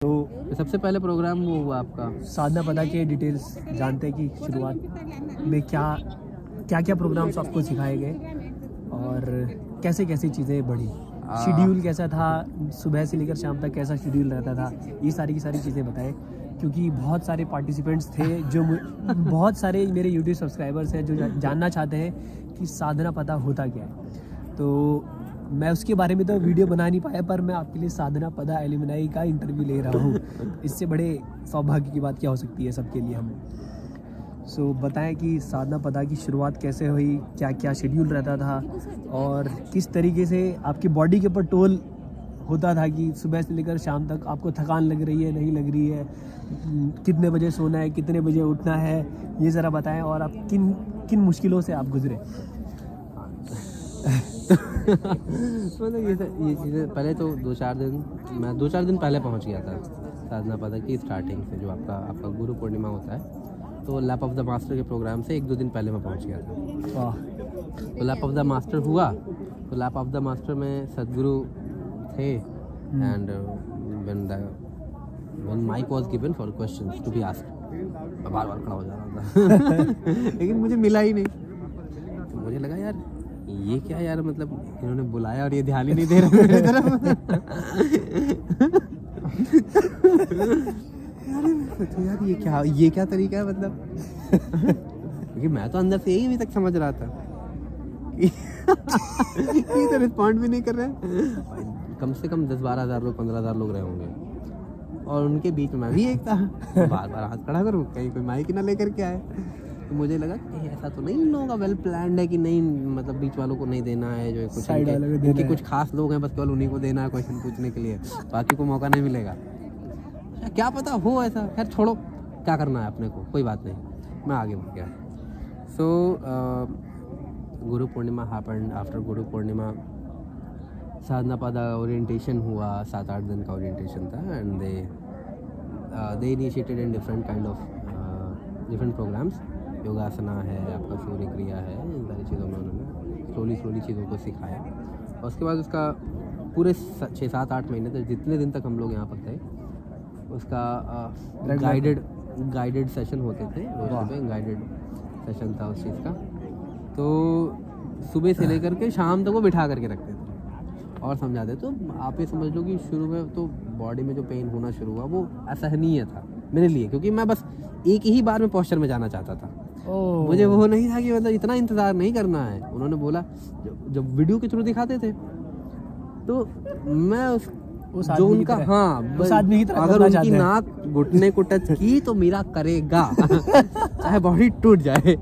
तो सबसे पहले प्रोग्राम वो हुआ आपका साधना पदा के डिटेल्स जानते हैं कि शुरुआत में क्या क्या प्रोग्राम्स आपको सिखाए गए और कैसे कैसे चीज़ें बढ़ी, शेड्यूल कैसा था, सुबह से लेकर शाम तक कैसा शेड्यूल रहता था, ये सारी की सारी चीज़ें बताएं। क्योंकि बहुत सारे पार्टिसिपेंट्स थे जो बहुत सारे मेरे यूट्यूब सब्सक्राइबर्स हैं जो जानना चाहते हैं कि साधना पदा होता क्या है। तो मैं उसके बारे में तो वीडियो बना नहीं पाया, पर मैं आपके लिए साधना पदा एलुमनाई का इंटरव्यू ले रहा हूँ। इससे बड़े सौभाग्य की बात क्या हो सकती है सबके लिए हम। सो बताएं कि साधना पदा की शुरुआत कैसे हुई, क्या क्या शेड्यूल रहता था और किस तरीके से आपकी बॉडी के ऊपर टोल होता था कि सुबह से लेकर शाम तक आपको थकान लग रही है, नहीं लग रही है, कितने बजे सोना है, कितने बजे उठना है, ये ज़रा बताएं। और आप किन किन मुश्किलों से आप गुजरे। मतलब ये चीज़ें पहले तो मैं 2-4 दिन पहले पहुंच गया था साधना पदा की स्टार्टिंग से। जो आपका गुरु पूर्णिमा होता है तो लैप ऑफ द मास्टर के प्रोग्राम से 1-2 दिन पहले मैं पहुंच गया था। वाह। तो लैप ऑफ द मास्टर हुआ, तो लैप ऑफ द मास्टर में सदगुरु थे and when mic was given for questions to be asked, मैं बार खड़ा हो जा रहा था लेकिन मुझे मिला ही नहीं। तो मुझे लगा यार ये क्या यार, मतलब इन्होंने बुलाया और ये ध्यान ही नहीं दे रहे मेरी तरफ। तो यार ये क्या तरीका है, मतलब क्योंकि मैं तो अंदर से यही अभी तक समझ रहा था कि ये तो रिस्पॉन्ड भी नहीं कर रहे। कम से कम 10-12 हज़ार लोग, 15 हज़ार लोग रहे होंगे और उनके बीच में मैं भी एक था। बार हाथ खड़ा करूँ, कहीं कोई माइक ना लेकर के आए। तो मुझे लगा कि ऐसा तो नहीं इन लोगों का वेल प्लान्ड है कि नहीं, मतलब बीच वालों को नहीं देना है, जो कुछ उनके कुछ खास लोग हैं बस केवल उन्हीं को देना है क्वेश्चन पूछने के लिए, बाकी को मौका नहीं मिलेगा। क्या पता हो ऐसा, खैर छोड़ो, क्या करना है अपने को, कोई बात नहीं, मैं आगे बढ़ गया। सो गुरु पूर्णिमा हैपेंड। आफ्टर गुरु पूर्णिमा साधना पदा ओरिएंटेशन हुआ, 7-8 दिन का ओरिएंटेशन था and they initiated in different kind of different programs. योगासना है, आपका सूर्य क्रिया है, इन सारी चीज़ों में उन्होंने स्लोली चीज़ों को सिखाया। और उसके बाद उसका पूरे 6-7-8 महीने तक, जितने दिन तक हम लोग यहाँ पर थे, उसका गाइडेड सेशन होते थे रोज पे, गाइडेड सेशन था उस चीज़ का। तो सुबह से लेकर के शाम तक वो बिठा करके रखते थे और समझाते। तो आप ये समझ लो कि शुरू में तो बॉडी में जो पेन होना शुरू हुआ वो असहनीय था मेरे लिए, क्योंकि मैं बस एक ही बार में पोस्चर में जाना चाहता था। मुझे वो नहीं था कि मतलब इतना इंतज़ार नहीं करना है। उन्होंने बोला, जब वीडियो के थ्रू दिखाते थे तो मैं जो उनका अगर उनकी नाक घुटने को टच की तो मेरा करेगा चाहे बॉडी टूट जाए।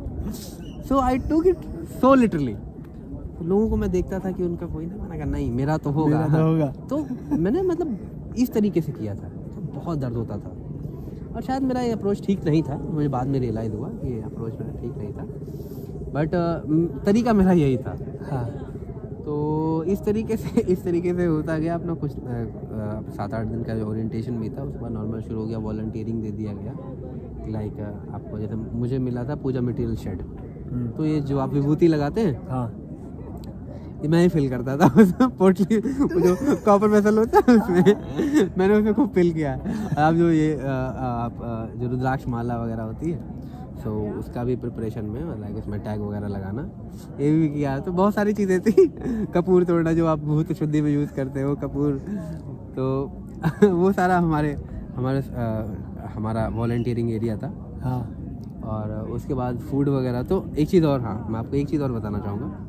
सो आई टुक इट सो लिटरली। लोगों को मैं देखता था कि उनका कोई ना, मैंने कहा नहीं मेरा तो होगा। तो मैंने मतलब इस तरीके से किया था, तो बहुत दर्द होता था और शायद मेरा ये अप्रोच ठीक नहीं था। मुझे बाद में रियलाइज़ हुआ कि ये अप्रोच मेरा ठीक नहीं था, बट तरीका मेरा यही था। हाँ। तो इस तरीके से होता गया अपना कुछ 7-8 दिन का जो ओरिएंटेशन भी था, उसके बाद नॉर्मल शुरू हो गया, वॉलंटियरिंग दे दिया गया। लाइक आपको जैसे मुझे मिला था पूजा मटेरियल शेड, तो ये जो आप विभूति लगाते हैं, हाँ, ये मैं ही फिल करता था उसमें, पोटली जो कॉपर वेसल होता है उसमें मैंने उसमें खूब फिल किया। अब जो ये जो रुद्राक्ष माला वगैरह होती है, तो उसका भी प्रिपरेशन में, मतलब उसमें टैग वगैरह लगाना, ये भी किया। तो बहुत सारी चीज़ें थी। कपूर तोड़ना जो आप भूत शुद्धि में यूज़ करते हो, कपूर, तो वो सारा हमारा वॉलंटियरिंग एरिया था। हाँ। और उसके बाद फूड वगैरह। तो एक चीज़ और, हाँ, मैं आपको एक चीज़ और बताना चाहूँगा।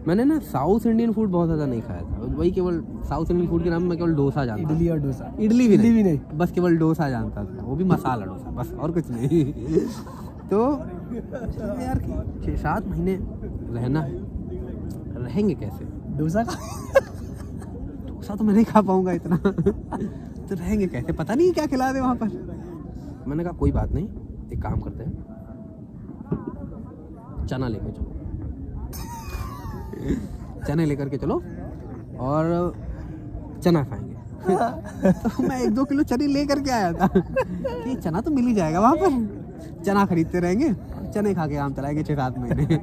मैंने ना साउथ इंडियन फूड बहुत ज़्यादा नहीं खाया था। वही केवल साउथ इंडियन फूड के नाम में केवल डोसा जानता था। इडली और डोसा। इडली भी नहीं, बस केवल डोसा जानता था, वो भी मसाला डोसा, बस और कुछ नहीं। तो यार 6-7 महीने रहना है, रहेंगे कैसे? डोसा तो मैं नहीं खा पाऊँगा इतना। तो रहेंगे कैसे, पता नहीं क्या खिला दे वहाँ पर। मैंने कहा कोई बात नहीं, एक काम करते हैं, चना लेके चलो, चने लेकर के चलो और चना खाएंगे। तो मैं 1-2 किलो चने लेकर के आया था कि चना तो मिल ही जाएगा वहाँ पर, चना खरीदते रहेंगे, चने खा के आम चलाएंगे 6-7 महीने।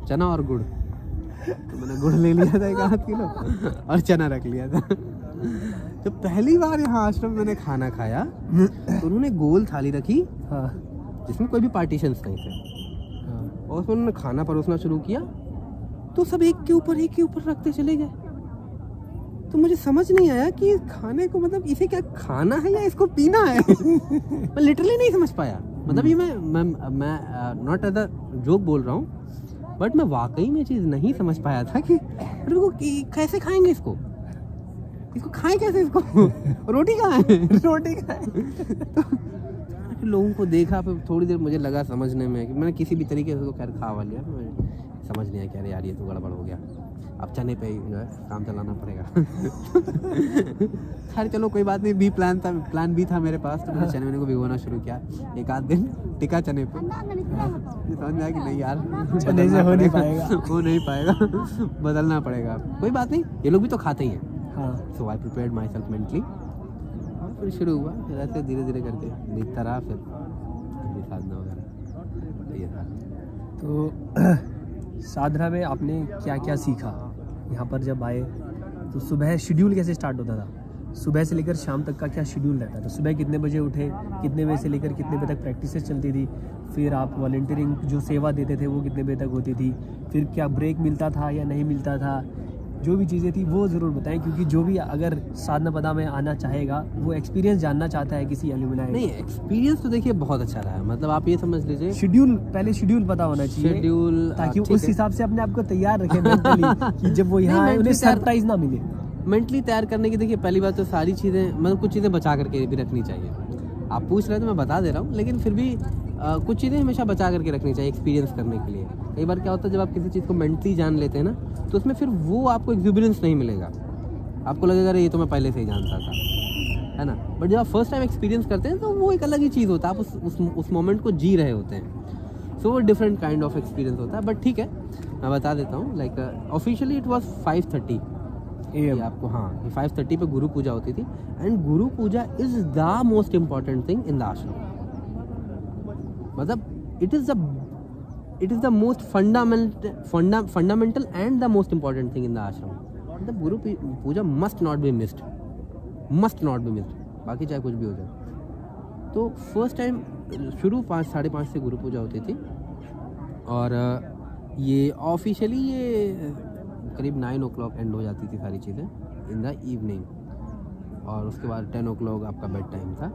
चना और गुड़, तो मैंने गुड़ ले लिया था 1 आध किलो और चना रख लिया था। जब पहली बार यहाँ आश्रम में मैंने खाना खाया तो उन्होंने गोल थाली रखी हाँ जिसमें कोई भी पार्टीशंस नहीं थे, हाँ और उसमें उन्होंने खाना परोसना शुरू किया तो सब एक के ऊपर रखते चले गए। तो मुझे समझ नहीं आया कि खाने को मतलब इसे क्या खाना है या इसको पीना है। मैं लिटरली नहीं समझ पाया। मतलब ये मैं नॉट एज अ जोक बोल रहा हूँ, बट मैं वाकई में चीज़ नहीं समझ पाया था कि कैसे खाएंगे इसको खाएं कैसे इसको। रोटी कहाँ है रोटी खाए। तो लोगों को देखा, फिर थोड़ी देर मुझे लगा समझने में कि मैंने किसी भी तरीके से उसको खैर खा लिया। समझ नहीं आया कि अरे यार ये तो गड़बड़ हो गया, अब चने पे ही जो है काम चलाना पड़ेगा। खैर चलो कोई बात नहीं, प्लान भी था मेरे पास, तो मैंने चने वने को भिगोना शुरू किया। एक आध दिन टिका चने पे, समझ में आया कि नहीं यार चने से हो नहीं पाएगा। हो नहीं पाएगा, बदलना पड़ेगा। कोई बात नहीं, ये लोग भी तो खाते ही हैं। हाँ so I prepared myself mentally, और फिर शुरू हुआ। फिर ऐसे धीरे धीरे करके दिखता रहा, फिर साधना वगैरह ये था। तो साधना में आपने क्या क्या सीखा? यहाँ पर जब आए तो सुबह शेड्यूल कैसे स्टार्ट होता था? सुबह से लेकर शाम तक का क्या शेड्यूल रहता था? सुबह कितने बजे उठे, कितने बजे से लेकर कितने बजे तक प्रैक्टिसेस चलती थी? फिर आप वॉलंटियरिंग जो सेवा देते थे वो कितने बजे तक होती थी? फिर क्या ब्रेक मिलता था या नहीं मिलता था? जो भी चीज़ें थी वो ज़रूर बताएं, क्योंकि जो भी अगर साधना पदा में आना चाहेगा वो एक्सपीरियंस जानना चाहता है किसी एल्यूमिनाई। नहीं, एक्सपीरियंस तो देखिए बहुत अच्छा रहा है। मतलब आप ये समझ लीजिए पहले शेड्यूल पता होना चाहिए, शेड्यूल, ताकि उस हिसाब से अपने आप को तैयार रखें मेंटली कि जब वो यहाँ आए उन्हें सरप्राइज ना मिले। मेंटली तैयार करने की देखिए पहली बात तो सारी चीज़ें, मतलब कुछ चीज़ें बचा करके भी रखनी चाहिए। आप पूछ रहे हैं तो मैं बता दे रहा हूँ, लेकिन फिर भी कुछ चीज़ें हमेशा बचा करके रखनी चाहिए एक्सपीरियंस करने के लिए। कई बार क्या होता है, जब आप किसी चीज़ को मेंटली जान लेते हैं ना, तो उसमें फिर वो आपको एक्सपीरियंस नहीं मिलेगा। आपको लगेगा अरे ये तो मैं पहले से ही जानता था, है ना। बट जब आप फर्स्ट टाइम एक्सपीरियंस करते हैं तो वो एक अलग ही चीज़ होता है। आप उस मोमेंट को जी रहे होते हैं। सो वो डिफरेंट काइंड ऑफ एक्सपीरियंस होता है। बट ठीक है, मैं बता देता हूँ। Like officially it was 5:30 AM आपको, हाँ 5:30 पे गुरु पूजा होती थी। And Guru Puja is the most important thing in the ashram. मतलब it is the most fundamental and the most important thing in the ashram. मतलब Guru Puja must not be missed, बाकी चाहे कुछ भी हो जाए। तो फर्स्ट टाइम शुरू 5-5:30 से गुरु पूजा होती थी, और ये ऑफिशियली ये करीब 9 o'clock एंड हो जाती थी सारी चीज़ें इन द इवनिंग, और उसके बाद 10 o'clock आपका बेड टाइम था।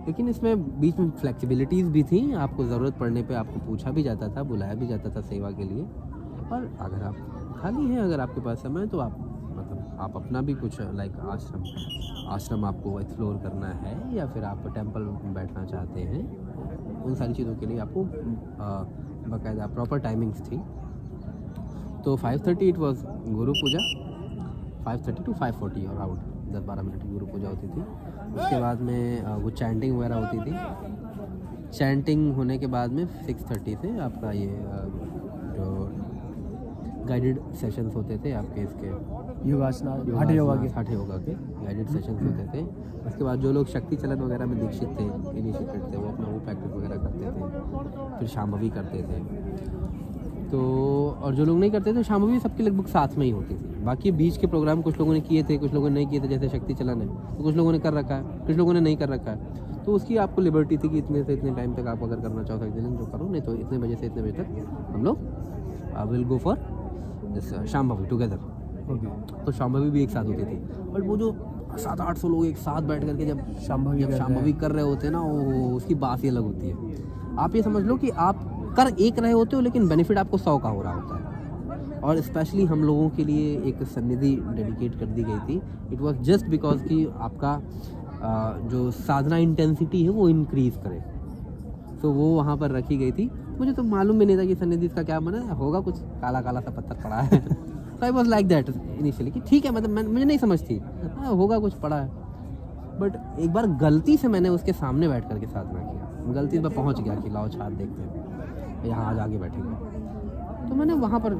लेकिन इसमें बीच में फ्लेक्सिबिलिटीज़ भी थी। आपको ज़रूरत पड़ने पे आपको पूछा भी जाता था, बुलाया भी जाता था सेवा के लिए। और अगर आप खाली हैं, अगर आपके पास समय, तो आप अपना भी कुछ लाइक आश्रम आपको एक्सप्लोर करना है, या फिर आप टेंपल में बैठना चाहते हैं, उन सारी चीज़ों के लिए आपको बाकायदा प्रॉपर टाइमिंग्स थी। तो 5:30 it was Guru Puja, 5:30 to 5:40 और आउट 10-12 मिनट की गुरु पूजा होती थी। उसके बाद में वो चैंटिंग वगैरह होती थी। चैंटिंग होने के बाद में 6:30 से आपका ये जो गाइडेड सेशंस होते थे आपके, इसके योगासना, हठ योगा के गाइडेड सेशंस होते थे। उसके बाद जो लोग शक्ति चलन वगैरह में दीक्षित थे, इनिशिएटेड थे, वो अपना वो प्रैक्टिस वगैरह करते थे। फिर शांभवी करते थे। तो और जो लोग नहीं करते थे, शांभवी सबकी लगभग साथ में ही होती थी। बाकी बीच के प्रोग्राम कुछ लोगों ने किए थे, कुछ लोगों ने नहीं किए थे। जैसे शक्ति चलन है तो कुछ लोगों ने कर रखा है, कुछ लोगों ने नहीं कर रखा है। तो उसकी आपको लिबर्टी थी कि इतने से इतने टाइम तक आप अगर करना चाहो शक्ति चलन तो करो, नहीं तो इतने बजे से इतने बजे तक हम लोग will go for this Shambhavi together. तो शांभवी भी एक साथ होती थी। बट वो जो 700-800 लोग एक साथ बैठ करके जब शांभवी कर रहे होते हैं ना, वो उसकी बात ही अलग होती है। आप ये समझ लो कि आप कर एक रहे होते हो, लेकिन बेनिफिट आपको 100 का हो रहा होता है। और स्पेशली हम लोगों के लिए एक सन्निधि डेडिकेट कर दी गई थी। इट वाज जस्ट बिकॉज कि आपका जो साधना इंटेंसिटी है वो इंक्रीज़ करे। तो वो वहाँ पर रखी गई थी। मुझे तो मालूम भी नहीं था कि सन्निधि इसका क्या बना होगा, कुछ काला काला सा पत्थर पड़ा है। तो I was like that initially कि ठीक है, मतलब मुझे नहीं समझ थी, होगा कुछ पड़ा है। बट एक बार गलती से मैंने उसके सामने बैठ करके साधना किया। गलती से पहुँच गया कि लाओ छात देखते हैं, यहाँ आज आगे बैठेंगे। तो मैंने वहाँ पर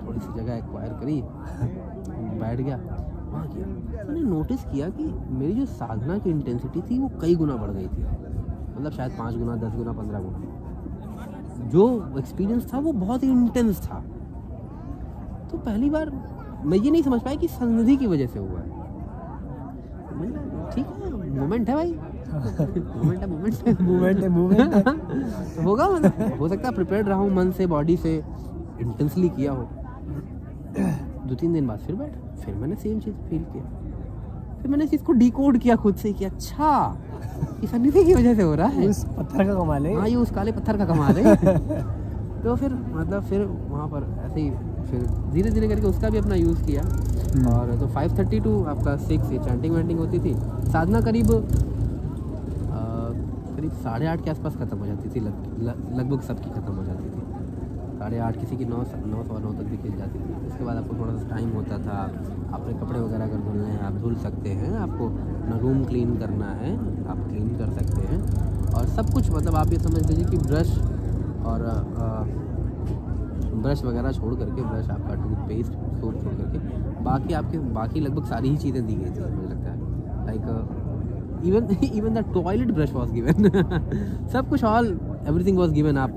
थोड़ी सी जगह एक्वायर करी, बैठ गया, वहाँ किया। मैंने नोटिस किया कि मेरी जो साधना की इंटेंसिटी थी वो कई गुना बढ़ गई थी। मतलब शायद 5 गुना, 10 गुना, 15 गुना। जो एक्सपीरियंस था वो बहुत ही इंटेंस था। तो पहली बार मैं ये नहीं समझ पाया कि सन्निधि की वजह से हुआ है। ठीक है, मोमेंट है भाई, मोमेंट मूवमेंट है तो होगा, मतलब हो सकता है प्रिपेयर्ड रहा हूँ मन से, बॉडी से, इंटेंसली किया हो। 2-3 दिन बाद फिर मैंने सेम चीज़ फील किया, फिर मैंने इस चीज़ को डिकोड किया खुद से कि अच्छा ये सन्निधि की वजह से हो रहा है, उस पत्थर का कमाल है। हाँ ये उस काले पत्थर का कमाल है। तो फिर मतलब फिर वहाँ पर ऐसे ही फिर धीरे धीरे करके उसका भी अपना यूज़ किया। और तो 5:30 to आपका 6 ये चैंटिंग वैंटिंग होती थी। साधना करीब 8:30 के आसपास ख़त्म हो जाती थी, लगभग सबकी ख़त्म हो जाती थी। 8:30, किसी की 9 सवा 9 तक भी खिल जाती थी। उसके बाद आपको थोड़ा सा टाइम होता था, अपने कपड़े वगैरह अगर धुलने हैं आप धुल सकते हैं, आपको अपना रूम क्लीन करना है आप क्लीन कर सकते हैं, और सब कुछ मतलब आप ये समझ लीजिए कि ब्रश वगैरह छोड़ करके, ब्रश आपका टूथपेस्ट सोप छोड़ करके बाकी लगभग सारी ही चीज़ें दी गई थी मुझे लगता है। Like even the toilet brush was given. सब कुछ एवरीथिंग वॉज गिवन। आप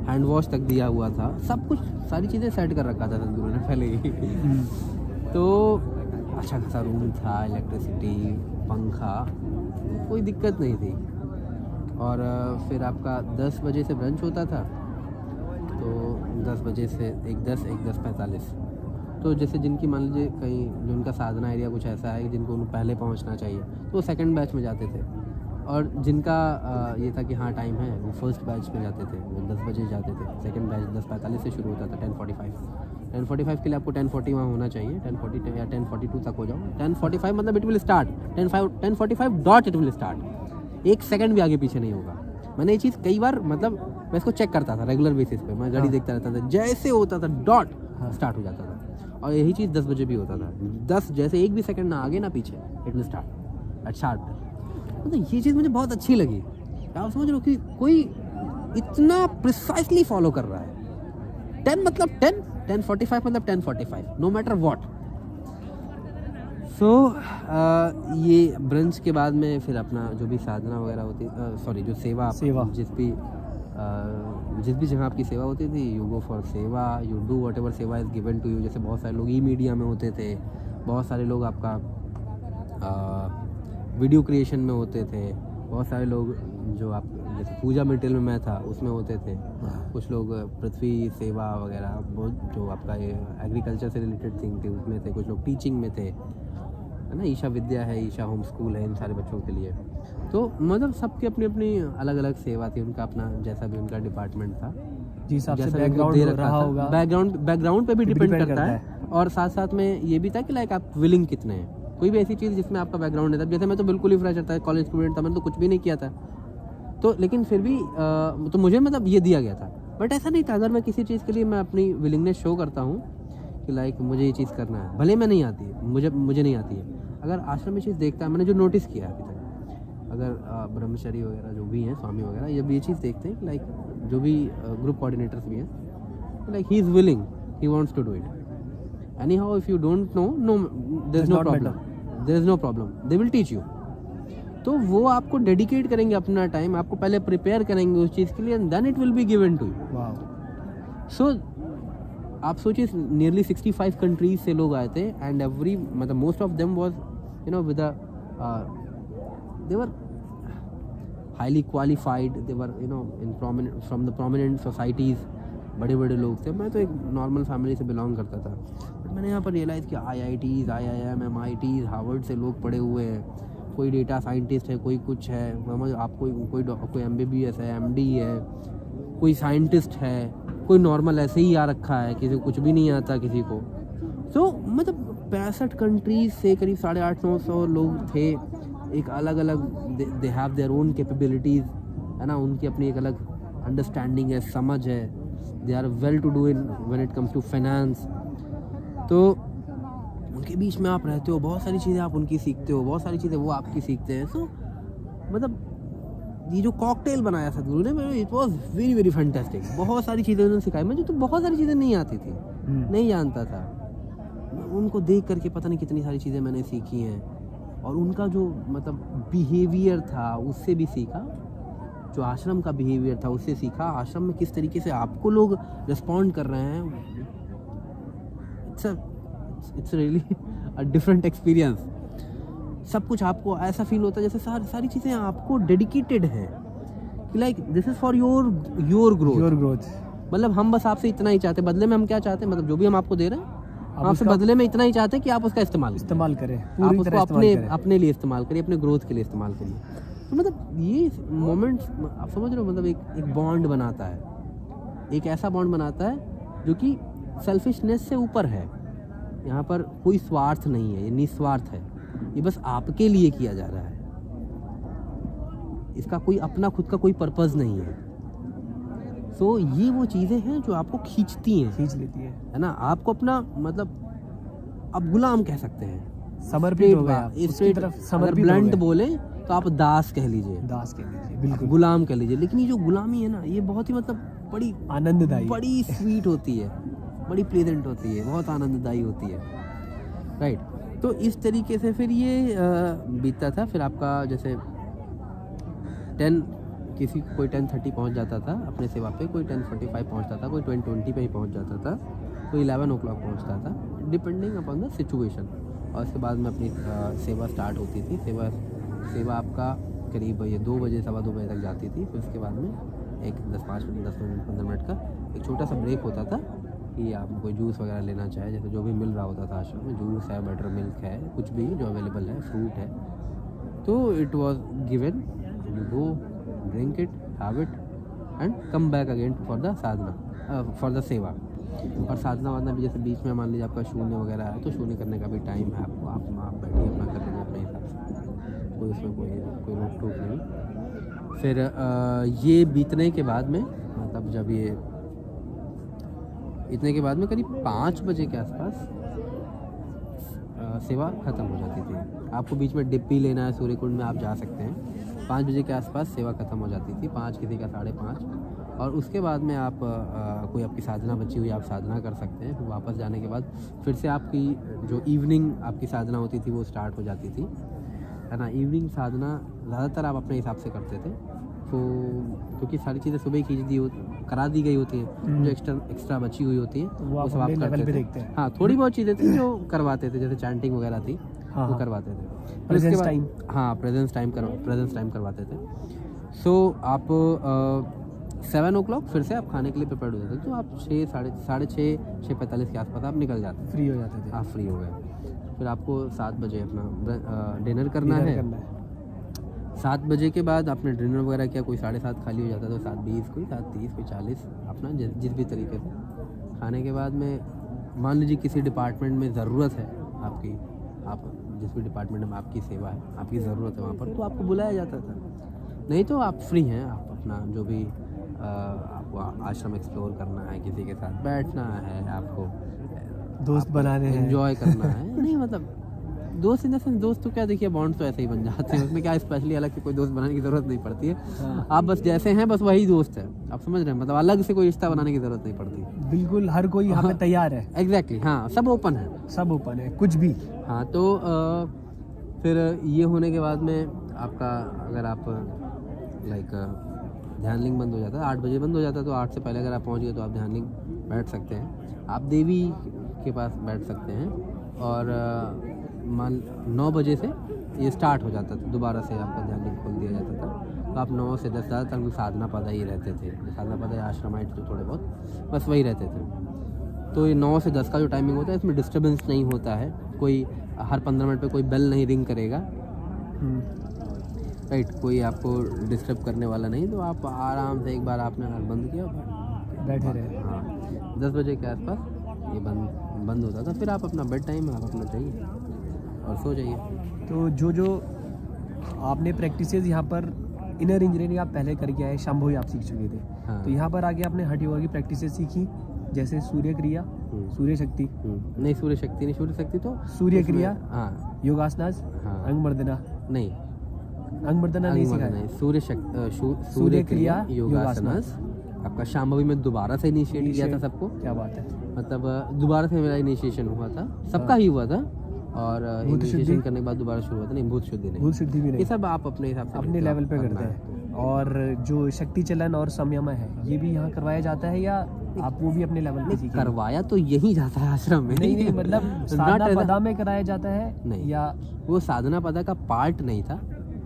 हैंड वॉश तक दिया हुआ था, सब कुछ सारी चीज़ें सेट कर रखा था सदगुरु ने पहले ही। तो अच्छा खासा रूम था, इलेक्ट्रिसिटी, पंखा, कोई दिक्कत नहीं थी। और फिर आपका 10 बजे से ब्रंच होता था, तो 10 बजे से 10:45। तो जैसे जिनकी मान लीजिए कहीं जो उनका साधना एरिया कुछ ऐसा है जिनको उन्हें पहले पहुंचना चाहिए, तो वो सेकंड बैच में जाते थे। और जिनका ये था कि हाँ टाइम है, वो फर्स्ट बैच में जाते थे, वो 10 बजे जाते थे। सेकंड बैच 10:45 से शुरू होता था, 10:45 के लिए आपको 10:40 वहाँ होना चाहिए, 10:40 या 10:42 तक हो जाओ। 10:45 मतलब it will start, 10:45 dot it will start. 1 second भी आगे पीछे नहीं होगा। मैंने ये चीज़ कई बार मतलब मैं इसको चेक करता था रेगुलर बेसिस पे, मैं घड़ी देखता रहता था, जैसे होता था डॉट स्टार्ट हो जाता था। और यही चीज़ 10 बजे भी होता था, 10 जैसे 1 भी सेकंड ना आगे ना पीछे, it will start at sharp. मतलब ये चीज़ मुझे बहुत अच्छी लगी। आप समझ रहे हो कि कोई इतना प्रिसाइसली फॉलो कर रहा है। 10 मतलब 10, 10:45 मतलब 10:45, नो मैटर व्हाट। सो ये ब्रंच के बाद में फिर अपना जो भी साधना वगैरह होती, जो सेवा जिस भी जगह आपकी सेवा होती थी, यू गो फॉर सेवा, यू डू वॉट एवर सेवा इज़ गिवन टू यू। जैसे बहुत सारे लोग मीडिया में होते थे, बहुत सारे लोग आपका वीडियो क्रिएशन में होते थे, बहुत सारे लोग जो आप जैसे पूजा मटेरियल में मैं था उसमें होते थे, कुछ लोग पृथ्वी सेवा वगैरह जो आपका ये एग्रीकल्चर से रिलेटेड थिंग थी उसमें थे, कुछ लोग टीचिंग में थे, है ना। ईशा विद्या है, ईशा होम स्कूल है इन सारे बच्चों के लिए। तो मतलब सबकी अपनी अपनी अलग अलग सेवा थी, उनका अपना जैसा भी उनका डिपार्टमेंट था, जिस हिसाब से जैसा बैकग्राउंड दे हो रखा रहा था, होगा, बैकग्राउंड पे भी डिपेंड डिपेंड करता है। और साथ साथ में ये भी था कि लाइक आप विलिंग कितने हैं। कोई भी ऐसी चीज़ जिसमें आपका बैकग्राउंड नहीं था, जैसे मैं तो बिल्कुल ही फ्रेशर था, कॉलेज स्टूडेंट था, मैंने तो कुछ भी नहीं किया था, तो लेकिन फिर भी तो मुझे मतलब ये दिया गया था। बट ऐसा नहीं था, अगर मैं किसी चीज़ के लिए मैं अपनी विलिंगनेस शो करता हूँ कि लाइक मुझे ये चीज़ करना है, भले मैं नहीं आती है, मुझे नहीं आती है, अगर आश्रम में चीज़ देखता है, मैंने जो नोटिस किया है अभी तक, अगर ब्रह्मचारी वगैरह जो भी हैं, स्वामी वगैरह, जब ये चीज़ देखते हैं लाइक जो भी ग्रुप कोऑर्डिनेटर्स भी हैं, like he is willing, he wants to do it anyhow, if you don't know, there is no problem, they will teach you. तो वो आपको डेडिकेट करेंगे अपना टाइम, आपको पहले प्रिपेयर करेंगे उस चीज़ के लिए, and then it will be given to you. So आप सोचिए नियरली 65 कंट्रीज से लोग आए थे, एंड एवरी मतलब most of them was with they were highly qualified, they were in prominent from the prominent societies, बड़े बड़े लोग थे। मैं तो एक नॉर्मल फैमिली से बिलोंग करता था, बट मैंने यहाँ पर रियलाइज़ किया IITs, IIM, MITs, हार्वर्ड से लोग पढ़े हुए हैं, कोई डेटा साइंटिस्ट है, कोई कुछ है, आप कोई MBBS है, MD है, कोई साइंटिस्ट है, कोई नॉर्मल ऐसे ही आ रखा है, किसी को कुछ भी नहीं आता किसी को। तो मतलब 65 कंट्रीज से करीब 850-900 लोग थे, एक अलग अलग, they have their own capabilities, है ना, उनकी अपनी एक अलग अंडरस्टैंडिंग है, समझ है, they are well to do in when it comes to finance. तो उनके बीच में आप रहते हो, बहुत सारी चीज़ें आप उनकी सीखते हो, बहुत सारी चीज़ें वो आपकी सीखते हैं। सो मतलब ये जो कॉकटेल बनाया सदगुरु ने, it was very very fantastic. बहुत सारी चीज़ें उन्होंने सिखाई, मुझे तो बहुत सारी चीज़ें नहीं आती थी, नहीं जानता था। उनको देख करके पता नहीं कितनी सारी चीज़ें मैंने सीखी हैं, और उनका जो मतलब बिहेवियर था उससे भी सीखा, जो आश्रम का बिहेवियर था उससे सीखा, आश्रम में किस तरीके से आपको लोग रिस्पॉन्ड कर रहे हैं। It's really a different experience. सब कुछ आपको ऐसा फील होता है जैसे सारी चीज़ें आपको डेडिकेटेड हैं कि like this is for your growth. मतलब हम बस आपसे इतना ही चाहते हैं, बदले में हम क्या चाहते हैं, मतलब जो भी हम आपको दे रहे हैं हम आपसे बदले में इतना ही चाहते हैं कि आप उसका इस्तेमाल करें, आप उसको अपने लिए इस्तेमाल करिए, अपने ग्रोथ के लिए इस्तेमाल करिए। तो मतलब ये मोमेंट्स आप समझ रहे हो, मतलब एक बॉन्ड बनाता है, एक ऐसा बॉन्ड बनाता है जो कि सेल्फिशनेस से ऊपर है। यहाँ पर कोई स्वार्थ नहीं है, ये निस्वार्थ है, ये बस आपके लिए किया जा रहा है, इसका कोई अपना खुद का कोई पर्पस नहीं है। सो ये वो चीज़ें हैं जो आपको खींच लेती है ना, आपको अपना मतलब आप गुलाम कह सकते हैं, समर्पित हो गया उसकी तरफ, समर्पित ब्लंट बोले तो आप दास कह लीजिए, बिल्कुल, गुलाम कह लीजिए। लेकिन ये जो गुलामी है ना, ये बहुत ही मतलब बड़ी आनंददायी, बड़ी स्वीट होती है, बड़ी प्लेजेंट होती है, बहुत आनंददायी होती है, राइट। तो इस तरीके से फिर ये बीतता था। फिर आपका जैसे 10 किसी कोई 10:30 पहुंच जाता था अपने सेवा पे, कोई 10:45 पहुंचता था, कोई 10:20 पे ही पहुंच जाता था, कोई 11 o'clock पहुंचता था, डिपेंडिंग अपॉन द सिचुएशन। और उसके बाद में अपनी सेवा स्टार्ट होती थी। सेवा आपका करीब ये 2 बजे 2:15 बजे तक जाती थी। फिर उसके बाद में एक 10 मिनट 15 मिनट का एक छोटा सा ब्रेक होता था कि आप कोई जूस वगैरह लेना चाहे, जैसे जो भी मिल रहा होता था आश्रम में, जूस है, बटर मिल्क है, कुछ भी जो अवेलेबल है, फ्रूट है, तो it was given, you go drink it, have it and come back again for the Sadhana, for the सेवा। और साधना वाधना भी जैसे बीच में मान लीजिए आपका शून्य वगैरह है, तो शून्य करने का भी टाइम है आपको, आप बैठिए अपना कर लीजिए अपने हिसाब से, कोई उसमें कोई रोक टोक नहीं। फिर ये बीतने के बाद में, मतलब जब ये इतने के बाद में करीब 5 बजे के आसपास सेवा ख़त्म हो जाती थी। आपको बीच में डिप भी लेना है सूर्य कुंड में, आप जा सकते हैं। 5 बजे के आसपास सेवा ख़त्म हो जाती थी, 5 किसी का 5:30, और उसके बाद में आप कोई आपकी साधना बची हुई आप साधना कर सकते हैं। फिर वापस जाने के बाद फिर से आपकी जो इवनिंग आपकी साधना होती थी वो स्टार्ट हो जाती थी, है ना। इवनिंग साधना ज़्यादातर आप अपने हिसाब से करते थे, तो क्योंकि सारी चीज़ें सुबह करा दी गई होती हैं, जो एक्स्ट्रा बची हुई होती हैं वो सब आप करते थे। हाँ, थोड़ी बहुत चीज़ें थी जो करवाते थे, जैसे चैंटिंग वगैरह थी, वो करवाते थे। प्रेजेंस टाइम, हाँ, प्रेजेंस टाइम करवाते थे। सो आप 7 o'clock फिर से आप खाने के लिए प्रिपेयर हो जाते थे, तो आप 6:45 के आसपास आप निकल जाते, फ्री हो जाते थे, आप फ्री हो गए। फिर आपको 7 बजे अपना डिनर करना है। 7 बजे के बाद आपने डिनर वगैरह किया, कोई 7:30 खाली हो जाता, तो 7:20, कोई 7:30, कोई 40, अपना जिस भी तरीके से खाने के बाद में, मान लीजिए किसी डिपार्टमेंट में ज़रूरत है आपकी, आप जिस भी डिपार्टमेंट में आपकी सेवा है, आपकी ज़रूरत है वहाँ पर, तो आपको बुलाया जाता था। नहीं तो आप फ्री हैं, आप अपना जो भी आपको आश्रम एक्सप्लोर करना है, किसी के साथ बैठना है, आपको दोस्त बनाने हैं, एंजॉय करना है, नहीं मतलब दोस्त इन द सेंस, दोस्त तो क्या, देखिए बॉन्ड तो ऐसे ही बन जाते हैं, उसमें क्या स्पेशली अलग से कोई दोस्त बनाने की ज़रूरत नहीं पड़ती है। आप बस जैसे हैं बस वही दोस्त है, आप समझ रहे हैं, मतलब अलग से कोई रिश्ता बनाने की ज़रूरत नहीं पड़ती। बिल्कुल, हर कोई यहाँ पे तैयार है। एग्जैक्टली, हाँ, सब ओपन है, कुछ भी। हाँ, तो फिर ये होने के बाद में आपका, अगर आप लाइक ध्यान बंद हो जाता है, 8 बजे बंद हो जाता है, तो 8 से पहले अगर आप पहुँच गए तो आप ध्यान बैठ सकते हैं, आप देवी के पास बैठ सकते हैं। और 9 बजे से ये स्टार्ट हो जाता था, दोबारा से आपका ध्यान खोल दिया जाता था, तो आप 9 से 10 ज़्यादातर साधना पदा ही रहते थे, साधना पदा आश्रमाइट जो थोड़े बहुत बस वही रहते थे। तो ये 9 से 10 का जो टाइमिंग होता है, इसमें डिस्टर्बेंस नहीं होता है, कोई हर 15 मिनट पे कोई बेल नहीं रिंग करेगा, राइट, कोई आपको डिस्टर्ब करने वाला नहीं, तो आप आराम से एक बार आपने बंद किया बैठे रहे। हाँ, 10 बजे के आसपास ये बंद होता था। फिर आप अपना बेड टाइम आप अपना जाइए और सो जाइए। तो जो आपने प्रैक्टिसेस यहाँ पर इनर इंजीनियरिंग आप पहले करके आए, शंभू आप सीख चुके थे, तो यहाँ पर आके आपने हठ योगा की प्रैक्टिसेस सीखी, जैसे सूर्य क्रिया, सूर्य शक्ति, नहीं सूर्य शक्ति नहीं, सूर्य शक्ति तो सूर्य क्रिया, हाँ, योगासनास, अंग मर्दना नहीं, अंग मर्दना नहीं सिखाया, सूर्य क्रिया योगासनास आपका शांभवी में दोबारा से इनिशिएट किया था सबको। क्या बात है, मतलब दोबारा से मेरा इनिशिएशन हुआ था, सबका ही हुआ था, और इनिशिएशन करने के बाद दोबारा शुरू हुआ था, नहीं भूत शुद्धि नहीं, भूत शुद्धि भी नहीं, ये सब आप अपने हिसाब से अपने लेवल पे करते हैं। और जो शक्ति चलन और संयम है, ये भी यहाँ करवाया जाता है या आप वो भी अपने लेवल पे सीखेंगे? करवाया तो यही जाता है आश्रम में। नहीं मतलब साधना पदा में कराया जाता है नहीं, या वो साधना पदा का पार्ट नहीं था।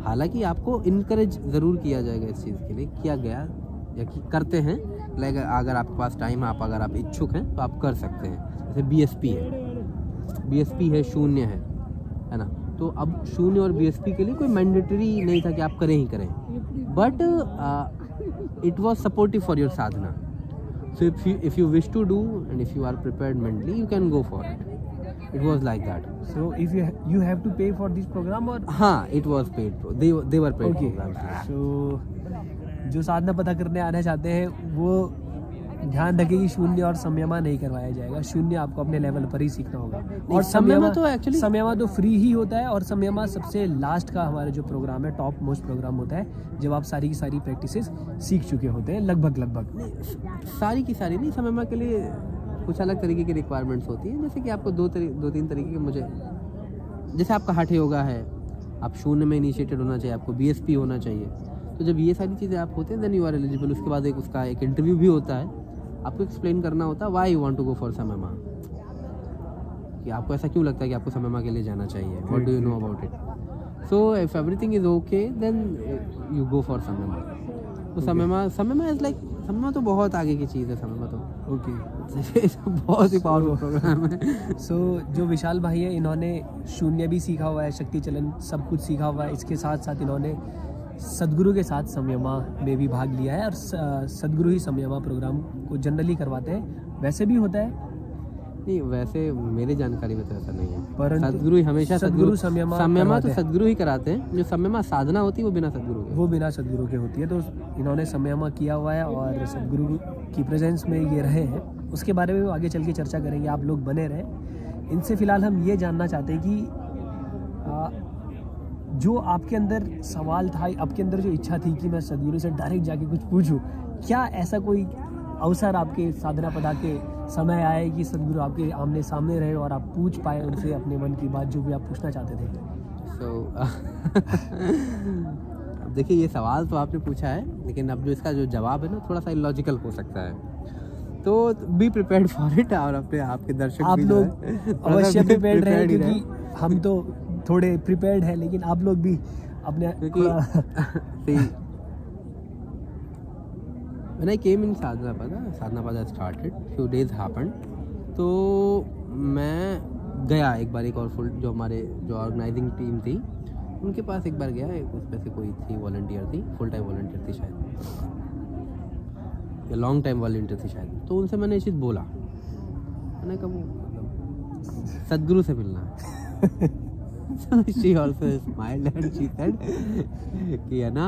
हालांकि आपको इनकरेज ज़रूर किया जाएगा इस चीज़ के लिए, किया गया या कि करते हैं। लाइक अगर आपके पास टाइम है, अगर आप इच्छुक हैं तो आप कर सकते हैं। जैसे बीएसपी है, शून्य है ना। तो अब शून्य और बीएसपी के लिए कोई मैंडेटरी नहीं था कि आप करें ही करें, but it was supportive for your sadhana. So if you wish to do and if you are prepared mentally, you can go for it. It was like that. So if you have to pay for this program or? हाँ, it was paid. They were paid Okay. programs. So जो साधना पता करने आना चाहते हैं वो ध्यान रखें कि शून्य और संयमा नहीं करवाया जाएगा। शून्य आपको अपने लेवल पर ही सीखना होगा। और संयमा तो actually- संयमा तो फ्री ही होता है, और संयमा सबसे लास्ट का हमारा जो प्रोग्राम है, टॉप मोस्ट प्रोग्राम होता है, जब आप सारी की सारी प्रैक्टिसेस सीख चुके होते हैं लगभग। सारी की सारी नहीं, समय के लिए कुछ अलग तरीके की रिक्वायरमेंट्स होती हैं। जैसे कि आपको दो तीन तरीके के, मुझे जैसे आपका हठ योगा है, आप शून्य में इनिशिएटेड होना चाहिए, आपको बीएसपी होना चाहिए। तो जब ये सारी चीज़ें आप होते हैं देन यू आर एलिजिबल। उसके बाद उसका एक इंटरव्यू भी होता है, आपको एक्सप्लेन करना होता है why you want to go for Samyama, कि आपको ऐसा क्यों लगता है कि आपको समयमा के लिए जाना चाहिए, what do you know about it. So if everything is okay then you go for Samyama. तो समयमा इज लाइक, समयमा तो बहुत आगे की चीज़ है। समयमा तो बहुत ही पावरफुल प्रोग्राम है। सो जो विशाल भाई है, इन्होंने शून्य भी सीखा हुआ है, शक्ति चलन सब कुछ सीखा हुआ है। इसके साथ साथ इन्होंने सदगुरु के साथ संयमा में भी भाग लिया है, और सदगुरु ही संयमा प्रोग्राम को जनरली करवाते हैं। वैसे भी होता है नहीं, वैसे मेरी जानकारी में तो ऐसा नहीं है, परंतु सदगुरु ही हमेशा सदगुरु संयमा करवाते तो हैं। सदगुरु ही कराते हैं। जो संयमा साधना होती है वो बिना सदगुरु के, वो बिना सदगुरु के होती है। तो इन्होंने संयमा किया हुआ है और सदगुरु की प्रेजेंस में ये रहे हैं। उसके बारे में आगे चल के चर्चा करेंगे, आप लोग बने रहें। इनसे फ़िलहाल हम ये जानना चाहते हैं कि जो आपके अंदर सवाल था, आपके अंदर जो इच्छा थी कि मैं सदगुरु से डायरेक्ट जाके कुछ पूछूं, क्या ऐसा कोई अवसर आपके साधना पदा के समय आए कि सदगुरु आपके आमने सामने रहे और आप पूछ पाए उनसे अपने मन की बात, जो भी आप पूछना चाहते थे? अब देखिए, ये सवाल तो आपने पूछा है, लेकिन अब जो इसका जो जवाब है ना, थोड़ा सा इलॉजिकल हो सकता है। तो बी प्रिपेयर्ड फॉर इट, और अपने आपके दर्शक आप भी जो लोग है, अवश्य प्रिपेयर्ड रहे, ही क्योंकि हम तो थोड़े प्रिपेयर्ड हैं, लेकिन आप लोग भी अपने क्योंकि when I came in sadhana pada started, few days happened। तो मैं गया एक बार, एक और फुल जो हमारे जो ऑर्गेनाइजिंग टीम थी उनके पास एक बार गया। उसमें से कोई थी वॉलंटियर थी, फुल टाइम वॉलंटियर थी शायद, या लॉन्ग टाइम वॉलंटियर थी शायद। तो उनसे मैंने ये चीज़ बोला, मैंने कहा वो सदगुरु से मिलना है। So she also smiled and she said कि है ना,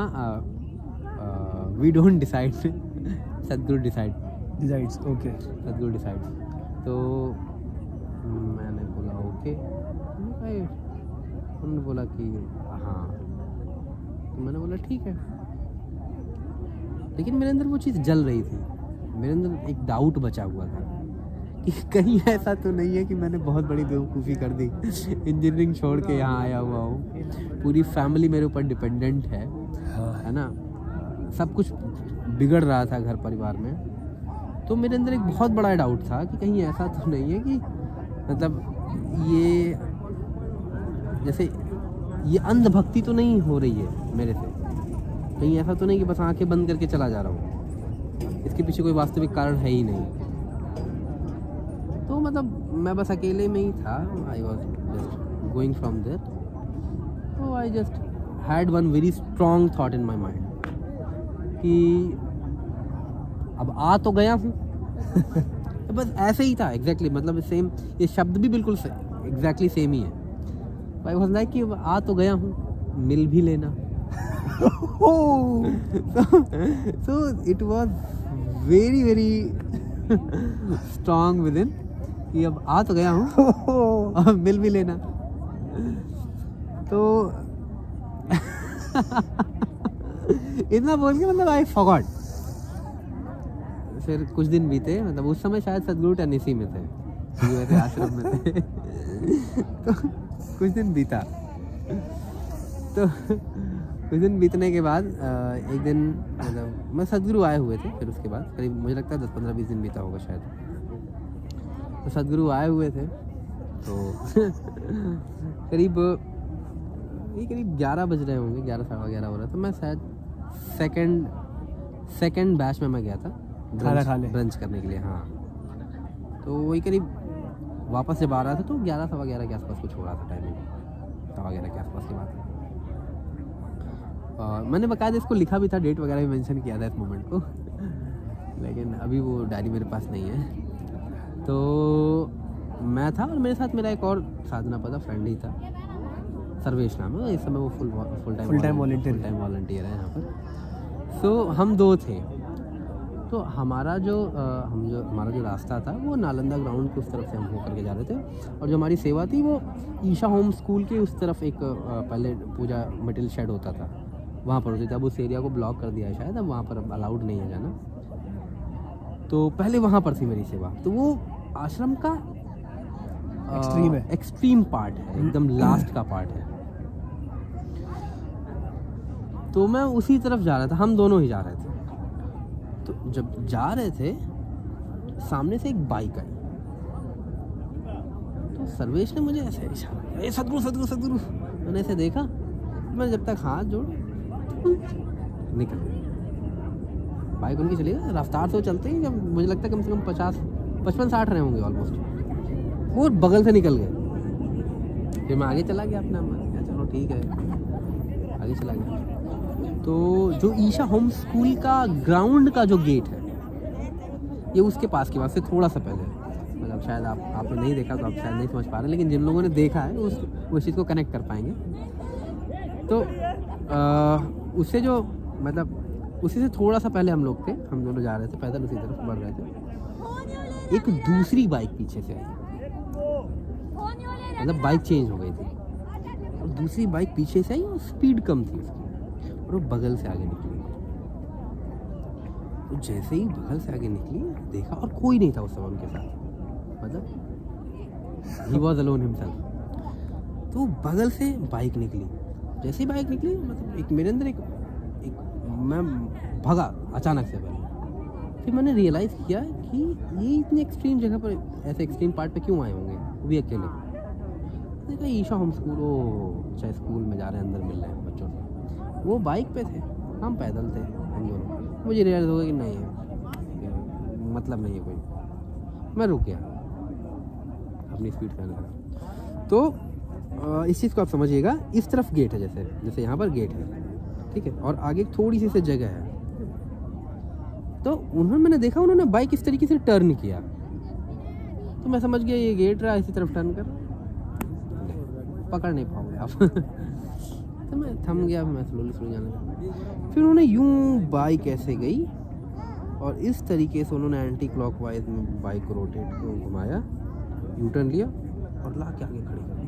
we don't decide, सदगुरु डिसाइड्स। ओके, सदगुरु डिसाइड्स। तो मैंने बोला ओके। उन्होंने बोला कि हाँ, तो मैंने बोला ठीक है। लेकिन मेरे अंदर वो चीज़ जल रही थी, मेरे अंदर एक डाउट बचा हुआ था कि कहीं ऐसा तो नहीं है कि मैंने बहुत बड़ी बेवकूफ़ी कर दी, इंजीनियरिंग छोड़ के यहाँ आया हुआ हूँ, पूरी फैमिली मेरे ऊपर डिपेंडेंट है ना, सब कुछ बिगड़ रहा था घर परिवार में। तो मेरे अंदर एक बहुत बड़ा डाउट था कि कहीं ऐसा तो नहीं है कि मतलब ये जैसे ये अंधभक्ति तो नहीं हो रही है मेरे से, कहीं ऐसा तो नहीं कि बस आंखें बंद करके चला जा रहा हूँ, इसके पीछे कोई वास्तविक कारण है ही नहीं। तो मतलब मैं बस अकेले में ही था, I was just going from there. तो I just had one very strong thought in my mind कि अब आ तो गया हूँ। तो बस ऐसे ही था एग्जैक्टली, मतलब सेम, ये शब्द भी बिल्कुल एग्जैक्टली सेम ही है। आई वाज लाइक कि आ तो गया हूँ, मिल भी लेना। so it was very very strong within कि अब आ तो गया हूँ और मिल भी लेना। तो इतना बोल के मतलब आई फॉरगॉट। फिर कुछ दिन बीते, मतलब उस समय शायद सदगुरु टेनेसी में थे, यूएसए आश्रम में थे। तो कुछ दिन बीता, तो कुछ दिन बीतने के बाद एक दिन मतलब मैं सदगुरु आए हुए थे, फिर उसके बाद करीब मुझे लगता है 10-15-20 दिन बीता होगा शायद। तो सदगुरु आए हुए थे तो करीब 11 बज रहे होंगे, 11-11:30 हो रहा था। मैं शायद सेकंड बैच में मैं गया था खाना खाने, ब्रंच करने के लिए। हाँ, तो वही करीब वापस जब आ रहा था तो 11-11:15 के आसपास कुछ हो रहा था, टाइमिंग 11:15 के आसपास की बात है। और मैंने बकायदा इसको लिखा भी था, डेट वगैरह भी मेंशन किया था इस मोमेंट को लेकिन अभी वो डायरी मेरे पास नहीं है। तो मैं था और मेरे साथ मेरा एक और साधना पता फ्रेंड ही था, सर्वेश नाम है, इस समय वो फुल टाइम वॉलंटियर है यहाँ पर। सो हम दो थे। तो हमारा जो रास्ता था वो नालंदा ग्राउंड के उस तरफ से हम होकर के जा रहे थे, और जो हमारी सेवा थी वो ईशा होम स्कूल के उस तरफ एक पहले पूजा मटेरियल शेड होता था, वहाँ पर होती थी। अब उस एरिया को ब्लॉक कर दिया है शायद, अब वहाँ पर अलाउड नहीं है जाना। तो पहले वहाँ पर थी मेरी सेवा। तो वो आश्रम का एक्सट्रीम पार्ट है, एकदम लास्ट का पार्ट है। तो मैं उसी तरफ जा रहा था, हम दोनों ही जा रहे थे। तो जब जा रहे थे सामने से एक बाइक आई, तो सर्वेश ने मुझे ऐसे इशारा किया, ए सदगुरु। मैंने ऐसे देखा, मैं जब तक हाथ जोड़ निकल गया। बाइक उनकी चली गई, रफ्तार से वो चलते ही, जब मुझे लगता है कम से कम 55-60 रहे होंगे ऑलमोस्ट, वो बगल से निकल गए। फिर मैं आगे चला गया अपना, चलो ठीक है, आगे चला गया। तो जो ईशा होम स्कूल का ग्राउंड का जो गेट है, ये उसके पास की बात से थोड़ा सा पहले, मतलब शायद आपने नहीं देखा तो आप शायद नहीं समझ पा रहे, लेकिन जिन लोगों ने देखा है उस चीज़ को कनेक्ट कर पाएंगे। तो उससे जो मतलब उसी से थोड़ा सा पहले हम लोग थे, हम दोनों जा रहे थे पैदल, उसी तरफ बढ़ रहे थे। एक दूसरी बाइक पीछे से आई, मतलब बाइक चेंज हो गई थी, और दूसरी बाइक पीछे से आई और स्पीड कम थी उसकी, और वो बगल से आगे निकली। तो जैसे ही बगल से आगे निकली, देखा और कोई नहीं था उस समय उनके साथ, मतलब ही वॉज अलोन हिमसेल्फ। तो बगल से बाइक निकली, जैसे ही बाइक निकली मतलब एक मेरे अंदर एक मैं भगा अचानक से पहले। फिर मैंने रियलाइज़ किया कि ये इतनी एक्सट्रीम जगह पर, ऐसे एक्सट्रीम पार्ट पे क्यों आए होंगे, वो भी अकेले। देखा ईशा होम स्कूल, ओ चाहे स्कूल में जा रहे हैं, अंदर मिल रहे हैं बच्चों से। वो बाइक पे थे, हम पैदल थे, हम दोनों। मुझे रियलाइज़ हो गया कि नहीं है, मतलब नहीं है कोई। मैं रुक गया, अपनी स्पीड करने लगा। तो इस चीज़ को आप समझिएगा, इस तरफ गेट है, जैसे यहाँ पर गेट है, ठीक है, और आगे थोड़ी सी जगह है। तो मैंने देखा उन्होंने बाइक इस तरीके से टर्न किया, तो मैं समझ गया ये गेट रहा, इसी तरफ टर्न कर, पकड़ नहीं पाओगे आप। तो मैं थम गया, मैं स्लोली जाने लगा। फिर उन्होंने यूं बाइक ऐसे गई और इस तरीके से उन्होंने एंटी क्लॉकवाइज में बाइक को रोटेट घुमाया, यू टर्न लिया और ला के आगे खड़ी कर